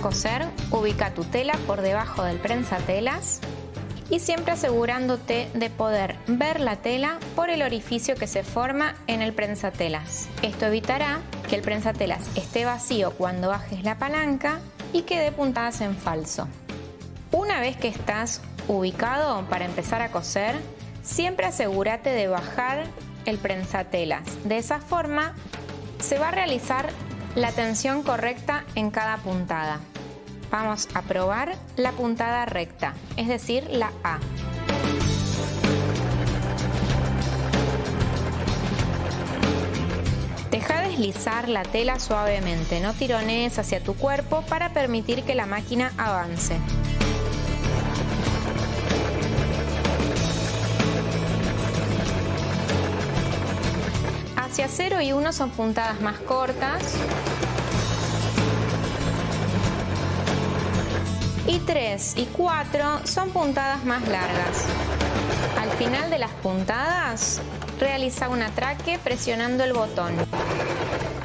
coser, ubica tu tela por debajo del prensatelas y siempre asegurándote de poder ver la tela por el orificio que se forma en el prensatelas. Esto evitará que el prensatelas esté vacío cuando bajes la palanca y que dé puntadas en falso. Una vez que estás ubicado para empezar a coser, siempre asegúrate de bajar el prensatelas. De esa forma se va a realizar la tensión correcta en cada puntada. Vamos a probar la puntada recta, es decir, la A. Deja deslizar la tela suavemente, no tironees hacia tu cuerpo para permitir que la máquina avance. Hacia 0 y 1 son puntadas más cortas. Y 3 y 4 son puntadas más largas. Al final de las puntadas, realiza un atraque presionando el botón.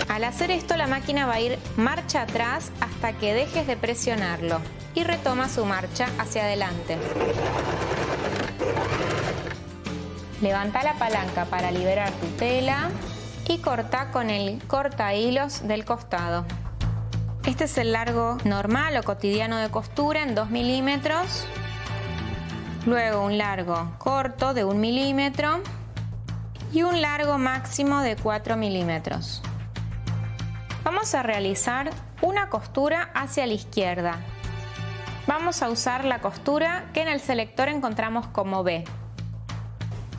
Al hacer esto, la máquina va a ir marcha atrás hasta que dejes de presionarlo y retoma su marcha hacia adelante. Levanta la palanca para liberar tu tela y corta con el corta hilos del costado. Este es el largo normal o cotidiano de costura en 2 milímetros. Luego un largo corto de 1 milímetro y un largo máximo de 4 milímetros. Vamos a realizar una costura hacia la izquierda. Vamos a usar la costura que en el selector encontramos como B.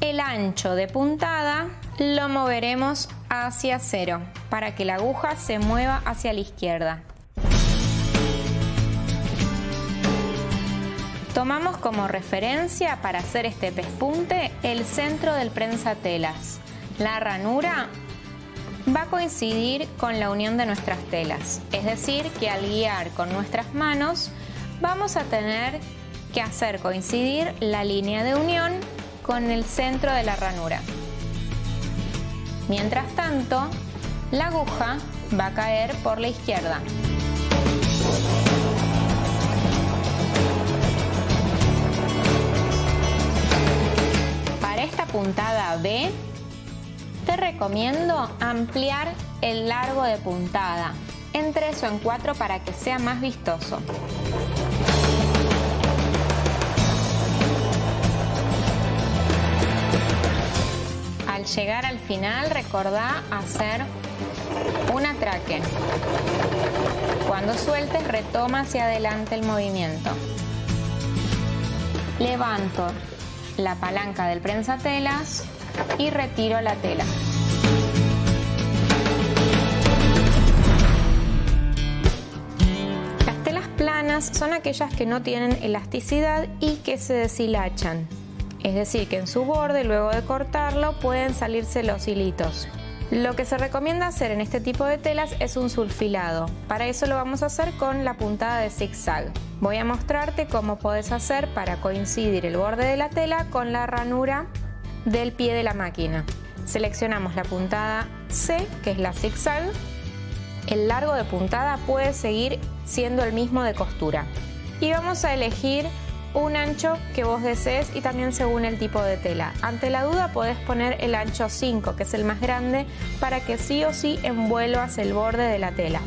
El ancho de puntada lo moveremos hacia 0 para que la aguja se mueva hacia la izquierda. Tomamos como referencia para hacer este pespunte el centro del prensatelas. La ranura va a coincidir con la unión de nuestras telas, es decir, que al guiar con nuestras manos vamos a tener que hacer coincidir la línea de unión con el centro de la ranura. Mientras tanto, la aguja va a caer por la izquierda. Para esta puntada B, te recomiendo ampliar el largo de puntada en 3 o en 4 para que sea más vistoso. Al llegar al final, recordá hacer un atraque. Cuando sueltes, retoma hacia adelante el movimiento. Levanto la palanca del prensatelas y retiro la tela. Las telas planas son aquellas que no tienen elasticidad y que se deshilachan. Es decir, que en su borde, luego de cortarlo, pueden salirse los hilitos. Lo que se recomienda hacer en este tipo de telas es un sulfilado. Para eso lo vamos a hacer con la puntada de zigzag. Voy a mostrarte cómo podés hacer para coincidir el borde de la tela con la ranura del pie de la máquina. Seleccionamos la puntada C, que es la zigzag. El largo de puntada puede seguir siendo el mismo de costura. Y vamos a elegir un ancho que vos desees y también según el tipo de tela. Ante la duda podés poner el ancho 5, que es el más grande, para que sí o sí envuelvas el borde de la tela.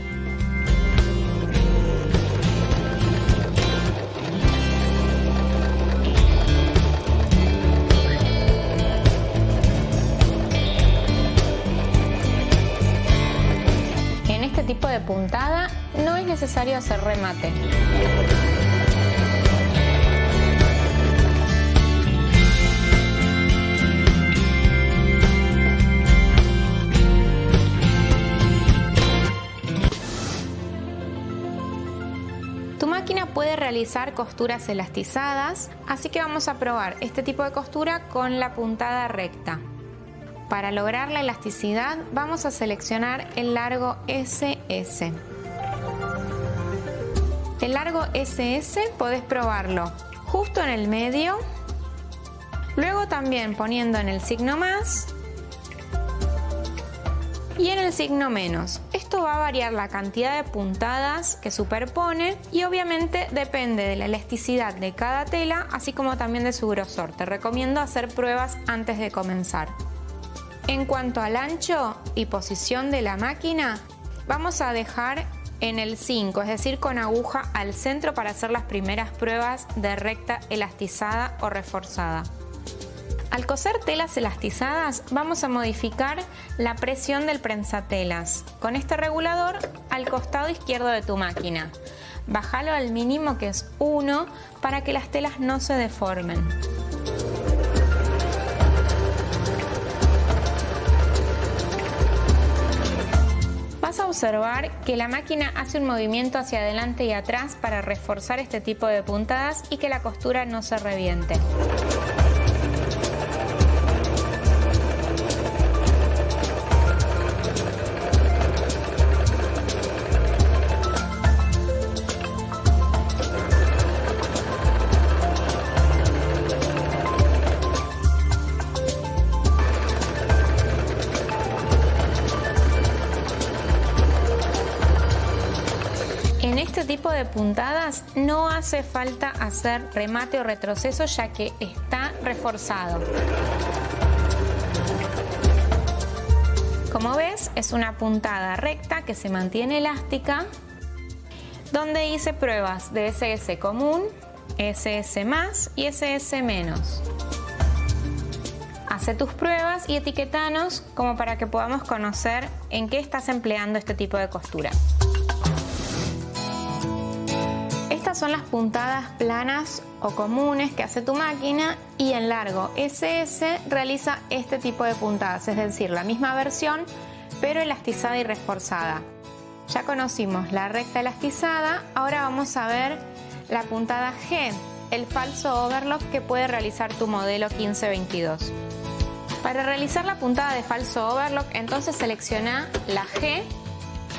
En este tipo de puntada no es necesario hacer remate. Tu máquina puede realizar costuras elastizadas, así que vamos a probar este tipo de costura con la puntada recta. Para lograr la elasticidad vamos a seleccionar el largo SS. El largo SS podés probarlo justo en el medio, luego también poniendo en el signo más y en el signo menos. Esto esto va a variar la cantidad de puntadas que superpone y obviamente depende de la elasticidad de cada tela, así como también de su grosor. Te recomiendo hacer pruebas antes de comenzar. En cuanto al ancho y posición de la máquina, vamos a dejar en el 5, es decir, con aguja al centro para hacer las primeras pruebas de recta elastizada o reforzada. Al coser telas elastizadas vamos a modificar la presión del prensatelas con este regulador al costado izquierdo de tu máquina. Bájalo al mínimo, que es 1, para que las telas no se deformen. Vas a observar que la máquina hace un movimiento hacia adelante y atrás para reforzar este tipo de puntadas y que la costura no se reviente. En este tipo de puntadas no hace falta hacer remate o retroceso, ya que está reforzado. Como ves, es una puntada recta que se mantiene elástica, donde hice pruebas de SS común, SS más y SS menos. Hace tus pruebas y etiquetanos como para que podamos conocer en qué estás empleando este tipo de costura. Estas son las puntadas planas o comunes que hace tu máquina, y en largo SS realiza este tipo de puntadas, es decir, la misma versión pero elastizada y reforzada. Ya conocimos la recta elastizada, ahora vamos a ver la puntada G, el falso overlock que puede realizar tu modelo 1522. Para realizar la puntada de falso overlock, entonces selecciona la G,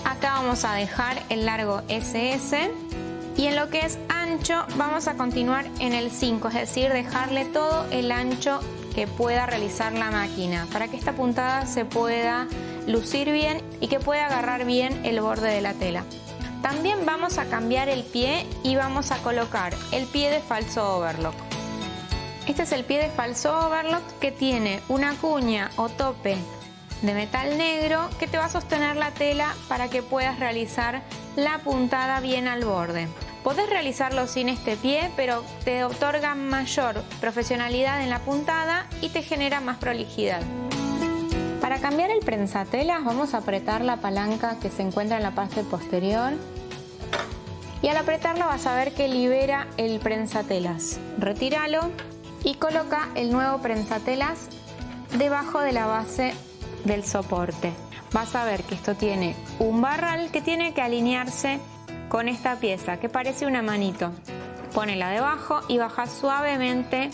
acá vamos a dejar el largo SS, y en lo que es ancho vamos a continuar en el 5, es decir, dejarle todo el ancho que pueda realizar la máquina para que esta puntada se pueda lucir bien y que pueda agarrar bien el borde de la tela. También vamos a cambiar el pie y vamos a colocar el pie de falso overlock. Este es el pie de falso overlock que tiene una cuña o tope de metal negro que te va a sostener la tela para que puedas realizar la puntada bien al borde. Podés realizarlo sin este pie, pero te otorga mayor profesionalidad en la puntada y te genera más prolijidad. Para cambiar el prensatelas vamos a apretar la palanca que se encuentra en la parte posterior, y al apretarlo vas a ver que libera el prensatelas. Retíralo y coloca el nuevo prensatelas debajo de la base del soporte. Vas a ver que esto tiene un barral que tiene que alinearse con esta pieza que parece una manito. Ponela debajo y baja suavemente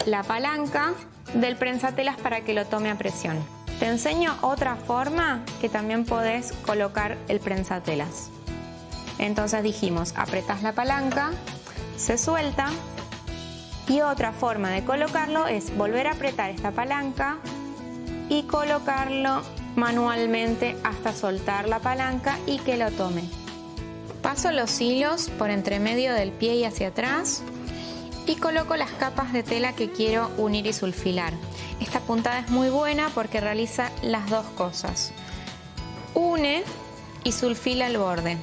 la palanca del prensatelas para que lo tome a presión. Te enseño otra forma que también podés colocar el prensatelas. Entonces dijimos, apretás la palanca, se suelta, y otra forma de colocarlo es volver a apretar esta palanca y colocarlo manualmente hasta soltar la palanca y que lo tome. Paso los hilos por entre medio del pie y hacia atrás y coloco las capas de tela que quiero unir y sulfilar. Esta puntada es muy buena porque realiza las dos cosas: une y sulfila el borde,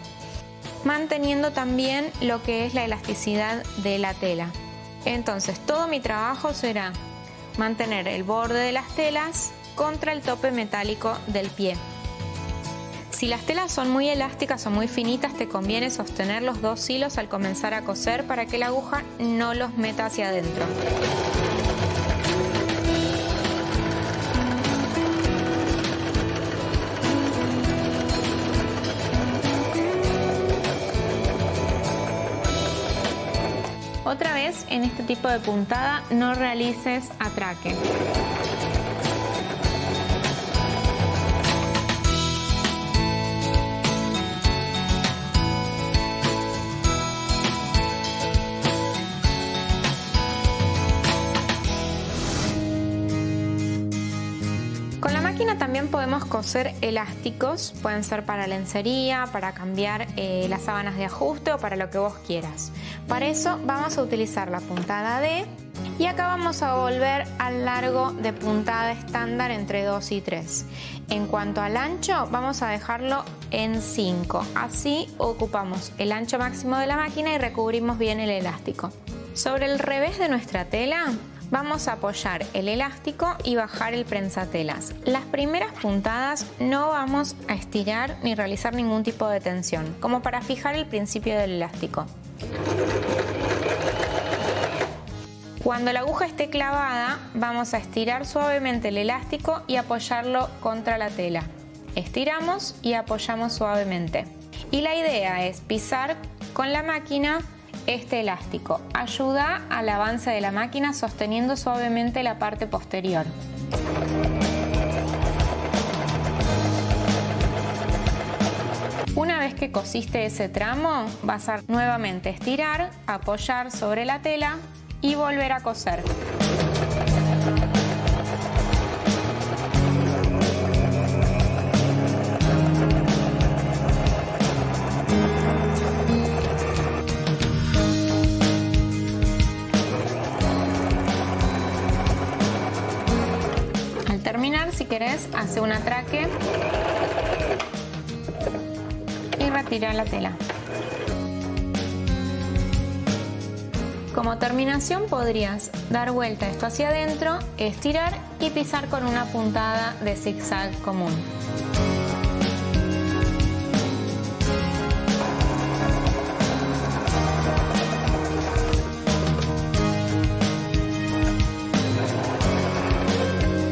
manteniendo también lo que es la elasticidad de la tela. Entonces todo mi trabajo será mantener el borde de las telas contra el tope metálico del pie. Si las telas son muy elásticas o muy finitas, te conviene sostener los dos hilos al comenzar a coser para que la aguja no los meta hacia adentro. Otra vez, en este tipo de puntada no realices atraque. máquina también podemos coser elásticos, pueden ser para lencería, para cambiar las sábanas de ajuste o para lo que vos quieras. Para eso vamos a utilizar la puntada D y acá vamos a volver al largo de puntada estándar entre 2 y 3. En cuanto al ancho, vamos a dejarlo en 5, así ocupamos el ancho máximo de la máquina y recubrimos bien el elástico. Sobre el revés de nuestra tela vamos a apoyar el elástico y bajar el prensatelas. Las primeras puntadas no vamos a estirar ni realizar ningún tipo de tensión, como para fijar el principio del elástico. Cuando la aguja esté clavada, vamos a estirar suavemente el elástico y apoyarlo contra la tela. Estiramos y apoyamos suavemente. Y la idea es pisar con la máquina este elástico. Ayuda al avance de la máquina sosteniendo suavemente la parte posterior. Una vez que cosiste ese tramo, vas a nuevamente estirar, apoyar sobre la tela y volver a coser. Al terminar, si querés, hace un atraque y retira la tela. Como terminación podrías dar vuelta esto hacia adentro, estirar y pisar con una puntada de zigzag común.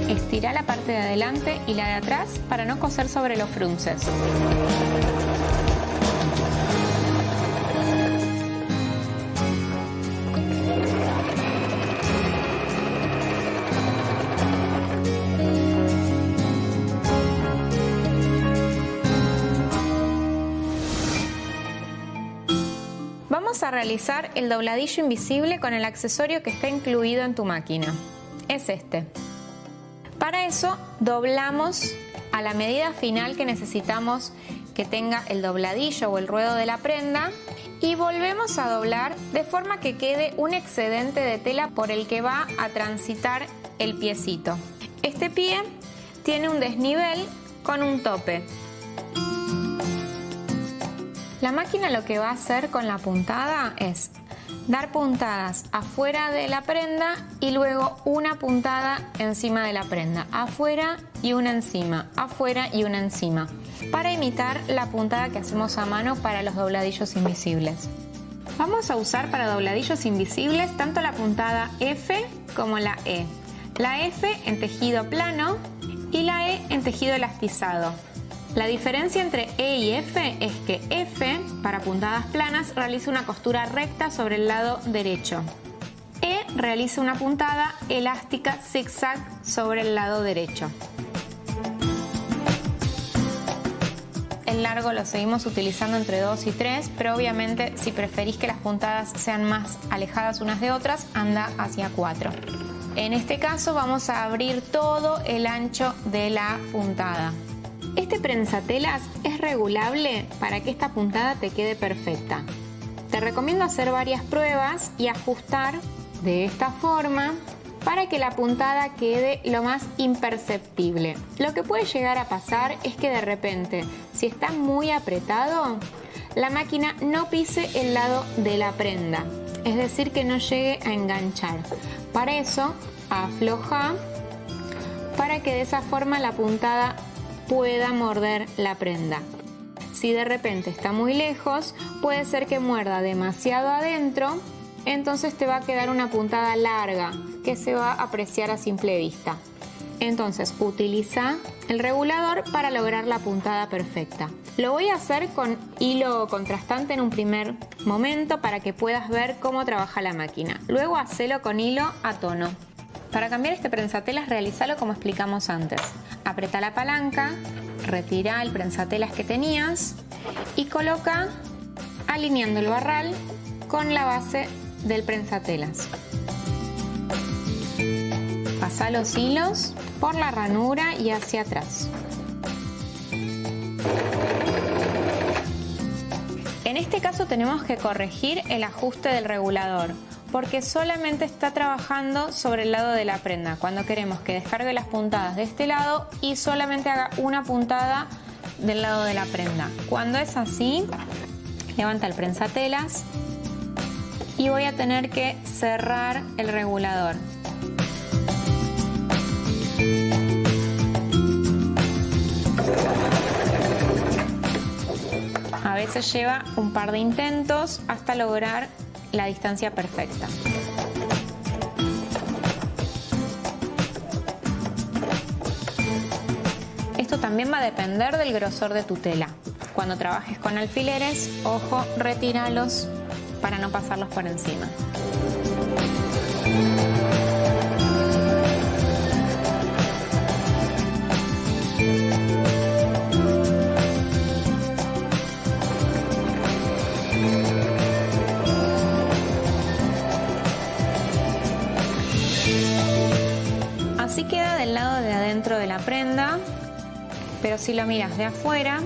Estira la parte de adelante y la de atrás para no coser sobre los frunces. Vamos a realizar el dobladillo invisible con el accesorio que está incluido en tu máquina. Es este. Para eso doblamos a la medida final que necesitamos que tenga el dobladillo o el ruedo de la prenda y volvemos a doblar de forma que quede un excedente de tela por el que va a transitar el piecito. Este pie tiene un desnivel con un tope. La máquina lo que va a hacer con la puntada es dar puntadas afuera de la prenda y luego una puntada encima de la prenda, afuera y una encima, afuera y una encima, para imitar la puntada que hacemos a mano para los dobladillos invisibles. Vamos a usar para dobladillos invisibles tanto la puntada F como la E. La F en tejido plano y la E en tejido elastizado. La diferencia entre E y F es que F, para puntadas planas, realiza una costura recta sobre el lado derecho. E realiza una puntada elástica zigzag sobre el lado derecho. El largo lo seguimos utilizando entre 2 y 3, pero obviamente si preferís que las puntadas sean más alejadas unas de otras, anda hacia 4. En este caso vamos a abrir todo el ancho de la puntada. Este prensatelas es regulable para que esta puntada te quede perfecta. Te recomiendo hacer varias pruebas y ajustar de esta forma para que la puntada quede lo más imperceptible. Lo que puede llegar a pasar es que de repente, si está muy apretado, la máquina no pise el lado de la prenda, es decir, que no llegue a enganchar. Para eso, afloja para que de esa forma la puntada pueda morder la prenda. Si de repente está muy lejos, puede ser que muerda demasiado adentro, entonces te va a quedar una puntada larga que se va a apreciar a simple vista. Entonces utiliza el regulador para lograr la puntada perfecta. Lo voy a hacer con hilo contrastante en un primer momento para que puedas ver cómo trabaja la máquina. Luego hacelo con hilo a tono. Para cambiar este prensatelas, realizalo como explicamos antes. Apreta la palanca, retira el prensatelas que tenías y coloca alineando el barral con la base del prensatelas. Pasa los hilos por la ranura y hacia atrás. En este caso tenemos que corregir el ajuste del regulador, porque solamente está trabajando sobre el lado de la prenda, cuando queremos que descargue las puntadas de este lado y solamente haga una puntada del lado de la prenda. Cuando es así, levanta el prensatelas y voy a tener que cerrar el regulador. A veces lleva un par de intentos hasta lograr la distancia perfecta. Esto también va a depender del grosor de tu tela. Cuando trabajes con alfileres, ojo, retíralos para no pasarlos por encima. Así queda del lado de adentro de la prenda, pero si lo miras de afuera,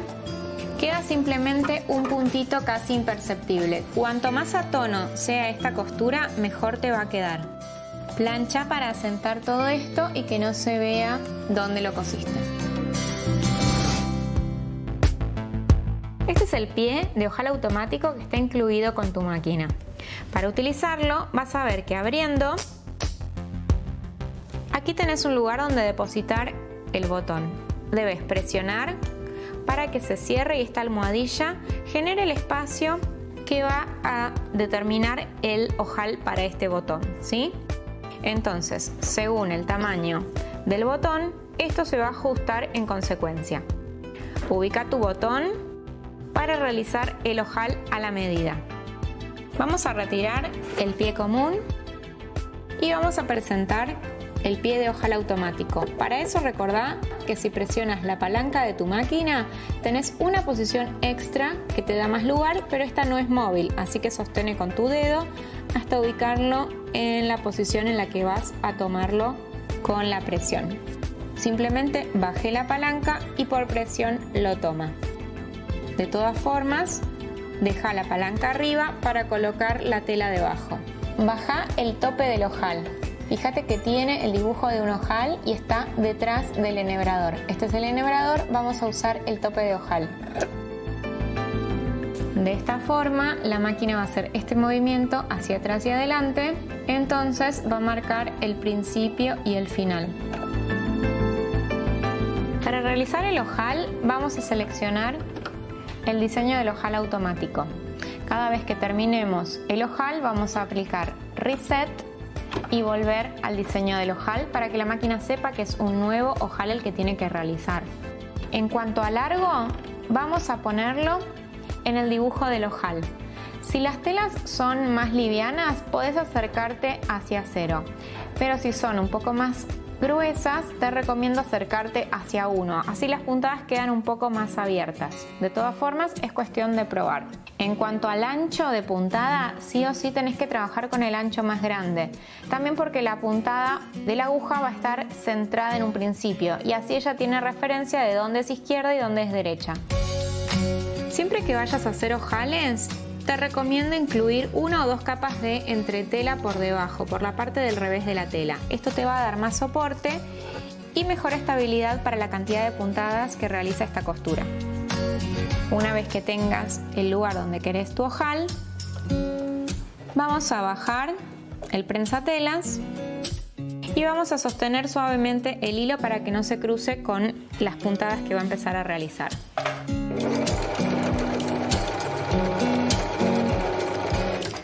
queda simplemente un puntito casi imperceptible. Cuanto más a tono sea esta costura, mejor te va a quedar. Plancha para asentar todo esto y que no se vea dónde lo cosiste. Este es el pie de ojal automático que está incluido con tu máquina. Para utilizarlo vas a ver que abriendo, aquí tenés un lugar donde depositar el botón. Debes presionar para que se cierre y esta almohadilla genere el espacio que va a determinar el ojal para este botón, ¿sí? Entonces, según el tamaño del botón, esto se va a ajustar en consecuencia. Ubica tu botón para realizar el ojal a la medida. Vamos a retirar el pie común y vamos a presentar el pie de ojal automático. Para eso recordá que si presionas la palanca de tu máquina tenés una posición extra que te da más lugar, pero esta no es móvil, así que sostene con tu dedo hasta ubicarlo en la posición en la que vas a tomarlo con la presión. Simplemente bajé la palanca y por presión lo toma. De todas formas, deja la palanca arriba para colocar la tela debajo. Baja el tope del ojal. Fíjate que tiene el dibujo de un ojal y está detrás del enhebrador. Este es el enhebrador, vamos a usar el tope de ojal. De esta forma la máquina va a hacer este movimiento hacia atrás y adelante, entonces va a marcar el principio y el final. Para realizar el ojal vamos a seleccionar el diseño del ojal automático. Cada vez que terminemos el ojal vamos a aplicar Reset y volver al diseño del ojal para que la máquina sepa que es un nuevo ojal el que tiene que realizar. En cuanto a largo, vamos a ponerlo en el dibujo del ojal. Si las telas son más livianas, podés acercarte hacia 0, pero si son un poco más gruesas, te recomiendo acercarte hacia 1, así las puntadas quedan un poco más abiertas. De todas formas, es cuestión de probar. En cuanto al ancho de puntada, sí o sí tenés que trabajar con el ancho más grande. También porque la puntada de la aguja va a estar centrada en un principio y así ella tiene referencia de dónde es izquierda y dónde es derecha. Siempre que vayas a hacer ojales, te recomiendo incluir 1 o 2 capas de entretela por debajo, por la parte del revés de la tela. Esto te va a dar más soporte y mejor estabilidad para la cantidad de puntadas que realiza esta costura. Una vez que tengas el lugar donde querés tu ojal, vamos a bajar el prensatelas y vamos a sostener suavemente el hilo para que no se cruce con las puntadas que va a empezar a realizar.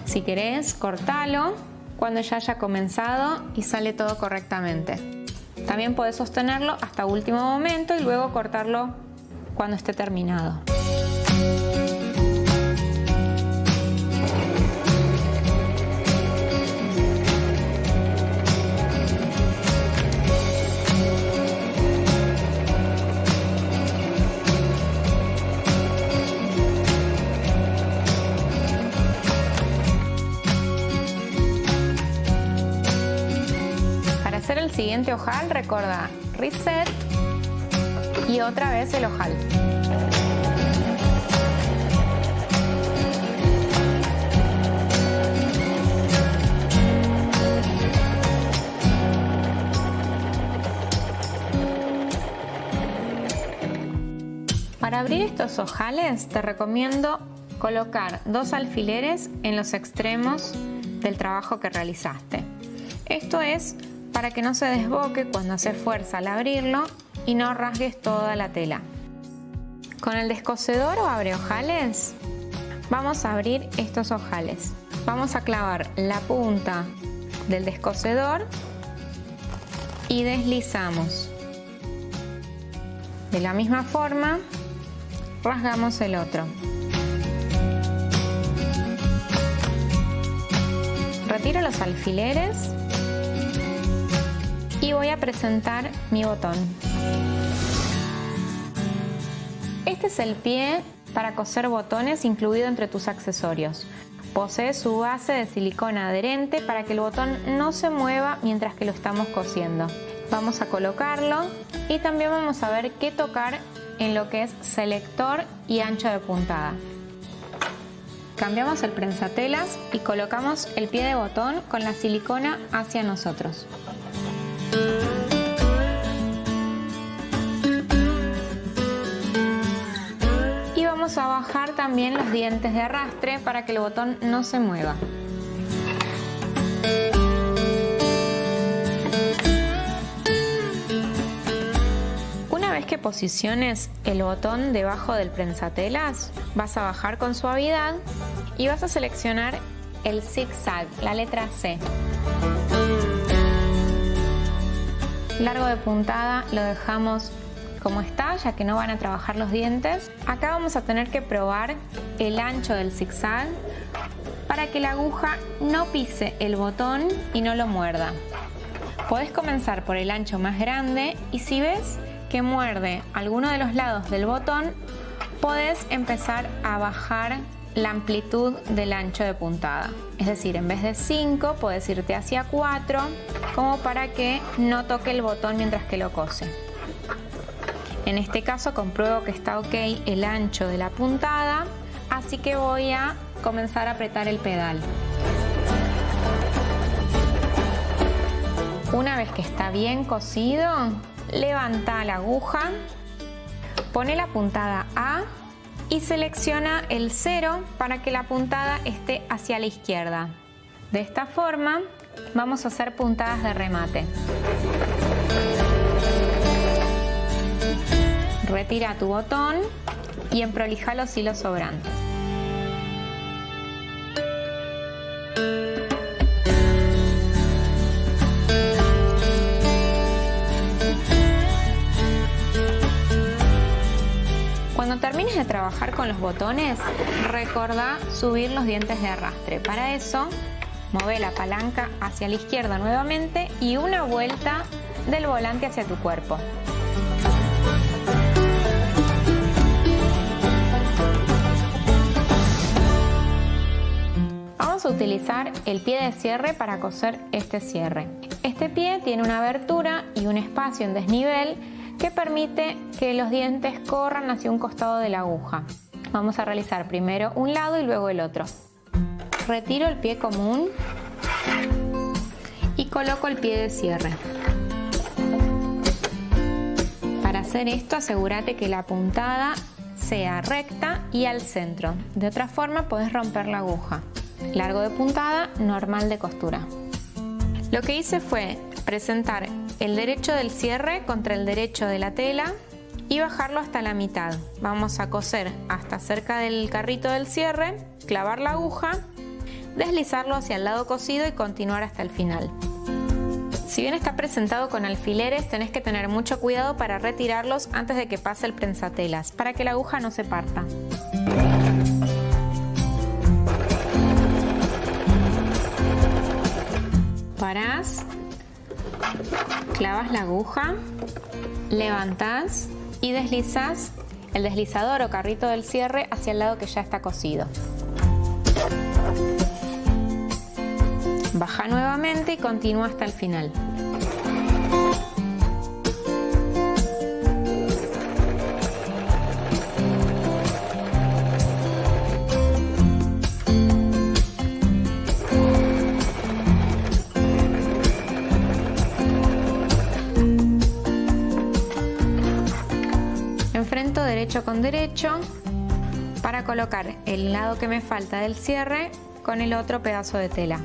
Si querés, cortalo cuando ya haya comenzado y sale todo correctamente. También podés sostenerlo hasta último momento y luego cortarlo cuando esté terminado. Para hacer el siguiente ojal, recuerda reset y otra vez el ojal. Para abrir estos ojales te recomiendo colocar 2 alfileres en los extremos del trabajo que realizaste. Esto es para que no se desboque cuando haces fuerza al abrirlo y no rasgues toda la tela. Con el descosedor o abreojales vamos a abrir estos ojales. Vamos a clavar la punta del descosedor y deslizamos. De la misma forma rasgamos el otro. Retiro los alfileres y voy a presentar mi botón. Este es el pie para coser botones incluido entre tus accesorios. Posee su base de silicona adherente para que el botón no se mueva mientras que lo estamos cosiendo. Vamos a colocarlo y también vamos a ver qué tocar en lo que es selector y ancho de puntada. Cambiamos el prensatelas y colocamos el pie de botón con la silicona hacia nosotros. Y vamos a bajar también los dientes de arrastre para que el botón no se mueva. Que posiciones el botón debajo del prensatelas, vas a bajar con suavidad y vas a seleccionar el zigzag, la letra C. Largo de puntada lo dejamos como está, ya que no van a trabajar los dientes. Acá vamos a tener que probar el ancho del zigzag para que la aguja no pise el botón y no lo muerda. Podés comenzar por el ancho más grande y si ves que muerde alguno de los lados del botón, podés empezar a bajar la amplitud del ancho de puntada. Es decir, en vez de 5, podés irte hacia 4, como para que no toque el botón mientras que lo cose. En este caso compruebo que está ok el ancho de la puntada, así que voy a comenzar a apretar el pedal. Una vez que está bien cosido, levanta la aguja, pone la puntada A y selecciona el 0 para que la puntada esté hacia la izquierda. De esta forma vamos a hacer puntadas de remate. Retira tu botón y emprolija los hilos sobrantes. Cuando termines de trabajar con los botones, recordá subir los dientes de arrastre. Para eso, mueve la palanca hacia la izquierda nuevamente y una vuelta del volante hacia tu cuerpo. Vamos a utilizar el pie de cierre para coser este cierre. Este pie tiene una abertura y un espacio en desnivel que permite que los dientes corran hacia un costado de la aguja. Vamos a realizar primero un lado y luego el otro. Retiro el pie común y coloco el pie de cierre. Para hacer esto, asegúrate que la puntada sea recta y al centro. De otra forma, podés romper la aguja. Largo de puntada, normal de costura. Lo que hice fue presentar el derecho del cierre contra el derecho de la tela y bajarlo hasta la mitad. Vamos a coser hasta cerca del carrito del cierre, clavar la aguja, deslizarlo hacia el lado cosido y continuar hasta el final. Si bien está presentado con alfileres, tenés que tener mucho cuidado para retirarlos antes de que pase el prensatelas, para que la aguja no se parta. Parás, clavas la aguja, levantás y deslizás el deslizador o carrito del cierre hacia el lado que ya está cosido. Baja nuevamente y continúa hasta el final. vuelto derecho con derecho para colocar el lado que me falta del cierre con el otro pedazo de tela.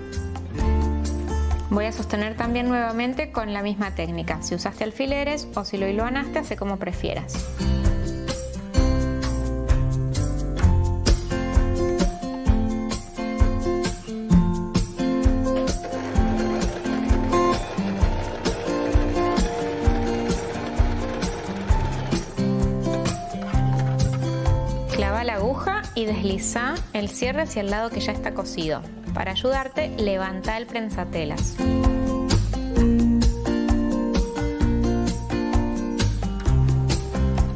Voy a sostener también nuevamente con la misma técnica. Si usaste alfileres o si lo hilvanaste, hace como prefieras. Clava la aguja y desliza el cierre hacia el lado que ya está cosido. Para ayudarte, levanta el prensatelas.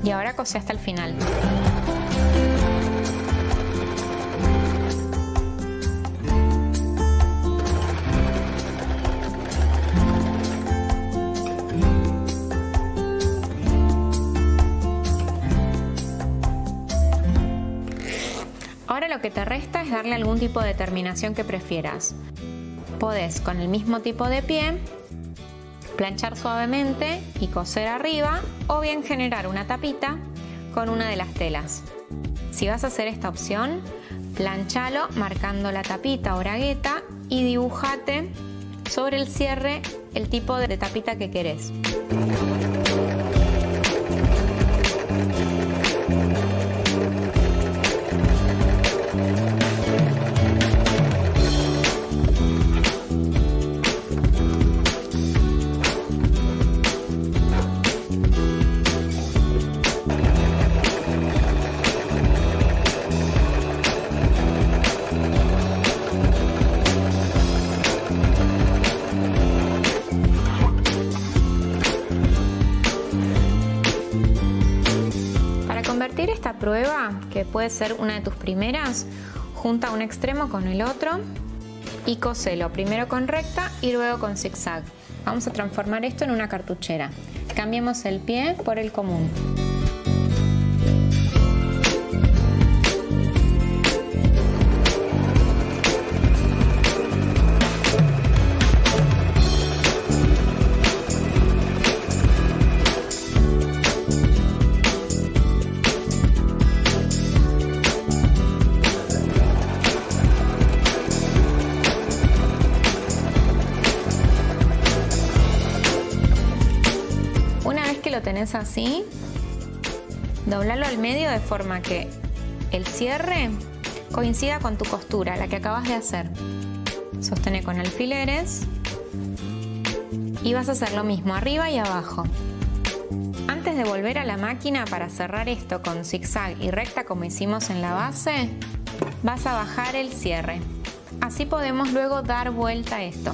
Y ahora cosé hasta el final. Ahora lo que te resta es darle algún tipo de terminación que prefieras. Podés, con el mismo tipo de pie, planchar suavemente y coser arriba, o bien generar una tapita con una de las telas. Si vas a hacer esta opción, planchalo marcando la tapita o bragueta y dibujate sobre el cierre el tipo de tapita que querés. Convertir esta prueba, que puede ser una de tus primeras, junta un extremo con el otro y coselo primero con recta y luego con zigzag. Vamos a transformar esto en una cartuchera. Cambiemos el pie por el común. Lo tenés así, doblalo al medio de forma que el cierre coincida con tu costura, la que acabas de hacer. Sostené con alfileres y vas a hacer lo mismo arriba y abajo. Antes de volver a la máquina para cerrar esto con zigzag y recta como hicimos en la base, vas a bajar el cierre. Así podemos luego dar vuelta a esto.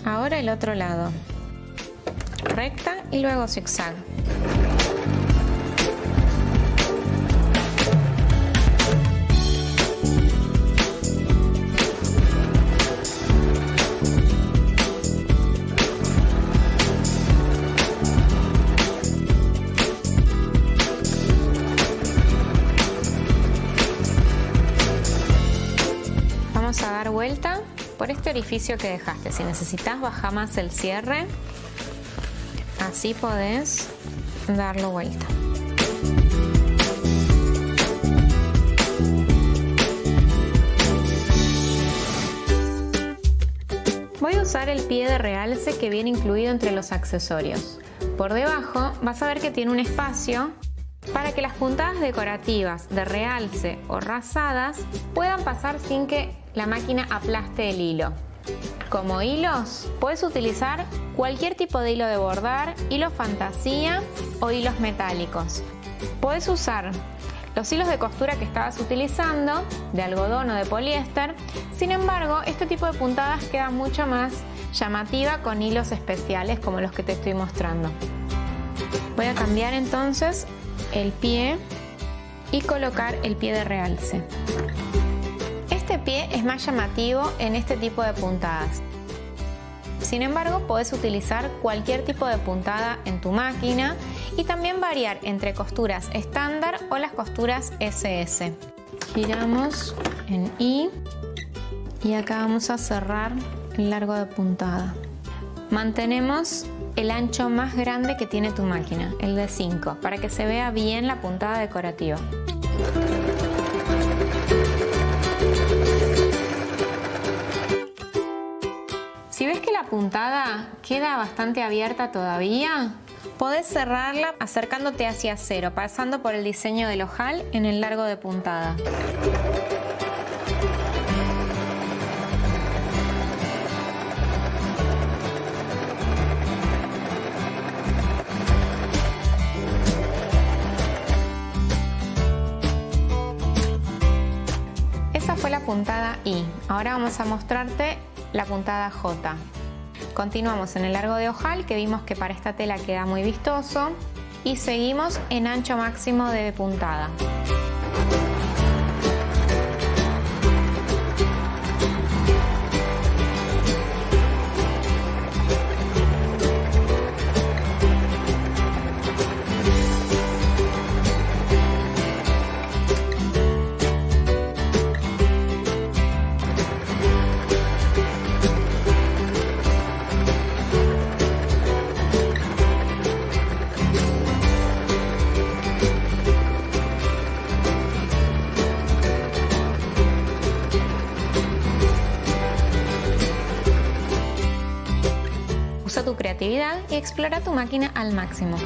Ahora el otro lado, recta y luego zigzag. Vamos a dar vuelta por este orificio que dejaste. Si necesitas, baja más el cierre. Así podés darlo vuelta. Voy a usar el pie de realce que viene incluido entre los accesorios. Por debajo vas a ver que tiene un espacio para que las puntadas decorativas de realce o rasadas puedan pasar sin que la máquina aplaste el hilo. Como hilos, puedes utilizar cualquier tipo de hilo de bordar, hilo fantasía o hilos metálicos. Puedes usar los hilos de costura que estabas utilizando, de algodón o de poliéster. Sin embargo, este tipo de puntadas queda mucho más llamativa con hilos especiales como los que te estoy mostrando. Voy a cambiar entonces el pie y colocar el pie de realce. Este pie es más llamativo en este tipo de puntadas. Sin embargo, podés utilizar cualquier tipo de puntada en tu máquina y también variar entre costuras estándar o las costuras SS. Giramos en I y acá vamos a cerrar el largo de puntada. Mantenemos el ancho más grande que tiene tu máquina, el de 5, para que se vea bien la puntada decorativa. Si ves que la puntada queda bastante abierta todavía, podés cerrarla acercándote hacia cero, pasando por el diseño del ojal en el largo de puntada. Esa fue la puntada I. Ahora vamos a mostrarte la puntada J. Continuamos en el largo de ojal, que vimos que para esta tela queda muy vistoso, y seguimos en ancho máximo de puntada. Usa tu creatividad y explora tu máquina al máximo.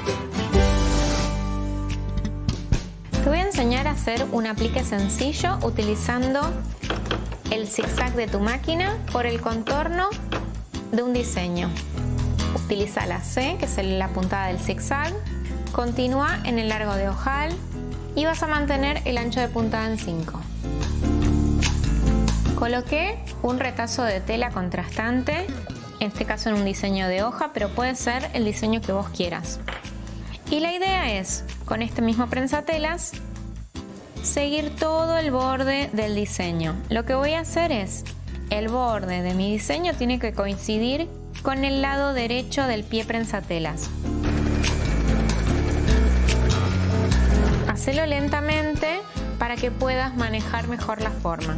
Te voy a enseñar a hacer un aplique sencillo utilizando el zigzag de tu máquina por el contorno de un diseño. Utiliza la C, que es la puntada del zigzag, continúa en el largo de ojal y vas a mantener el ancho de puntada en 5. Coloqué un retazo de tela contrastante, en este caso en un diseño de hoja, pero puede ser el diseño que vos quieras. Y la idea es, con este mismo prensatelas, seguir todo el borde del diseño. Lo que voy a hacer es, el borde de mi diseño tiene que coincidir con el lado derecho del pie prensatelas. Hacelo lentamente para que puedas manejar mejor la forma.